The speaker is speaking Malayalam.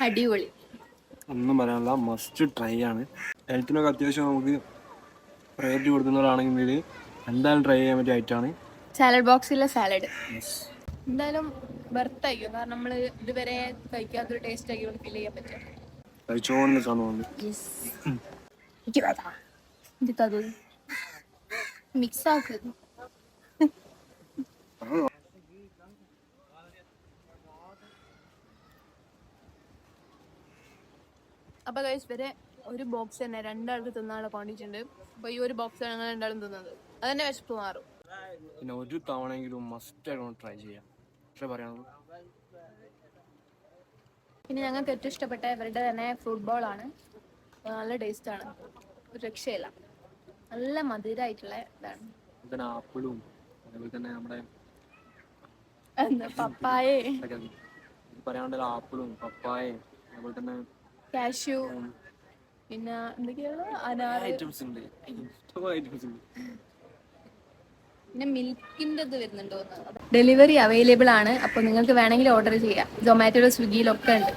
അടിപൊളി, ഒന്നും പറയാനുള്ള മസ്റ്റ് ട്രൈ ആണ്. ഹെൽത്തിനൊക്കെ അത്യാവശ്യം നമുക്ക് പ്രയോറിറ്റി കൊടുക്കുന്നവരാണെങ്കിൽ എന്തായാലും ട്രൈ ചെയ്യാൻ പറ്റിയ ഐറ്റാണ് സാലഡ് ബോക്സിലെ സാലഡ്. എന്തായാലും ബർത്ത് ആയിരിക്കും, കാരണം നമ്മൾ ഇതുവരെ കഴിക്കാത്തൊരു ടേസ്റ്റ് ആയിരിക്കും ഫീൽ ചെയ്യാൻ പറ്റും. കഴിച്ചോണ്ട് കാണുന്നുണ്ട്. മിക്സ് ആക്ക്. അപ്പോൾ ഗൈസ് വരെ ഒരു ബോക്സ് തന്നെ രണ്ടാൾക്ക് തിന്നാനുള്ള ക്വാണ്ടിറ്റി ഉണ്ട്. അപ്പോൾ ഈ ഒരു ബോക്സ് ഞങ്ങൾ രണ്ടാളും തിന്നത്, അത് തന്നെ വിശപ്പ് മാറും. പിന്നെ ഒരു തവണയെങ്കിലും മസ്റ്റ് ആയിട്ട് ട്രൈ ചെയ്യാം. പക്ഷെ പറയാനുള്ളൂ, പിന്നെ ഞങ്ങൾക്ക് ഏറ്റവും ഇഷ്ടപ്പെട്ട ഇവരുടെ തന്നെ ഫ്രൂട്ട് ബോൾ ആണ്. നല്ല ടേസ്റ്റാണ്, ഒരു രക്ഷയില്ല, നല്ല മധുരമായിട്ടുള്ള ഇതാണ്. പിന്നെ ആപ്പിളും അതേപോലെ തന്നെ നമ്മുടെ പപ്പായ, പറയാനുണ്ടല്ലോ, ആപ്പിളും പപ്പായയും അതേപോലെ തന്നെ കാഷ്യൂ, പിന്നെ എന്തൊക്കെയാണ് ഐറ്റംസ് ഉണ്ട്, ഐറ്റംസ് ഉണ്ട്. പിന്നെ മിൽക്കിൻ്റെ ഇത് വരുന്നുണ്ടോ. ഡെലിവറി അവൈലബിൾ ആണ്, അപ്പോൾ നിങ്ങൾക്ക് വേണമെങ്കിൽ ഓർഡർ ചെയ്യാം. സൊമാറ്റോയിലും സ്വിഗ്ഗിയിലൊക്കെ ഉണ്ട്.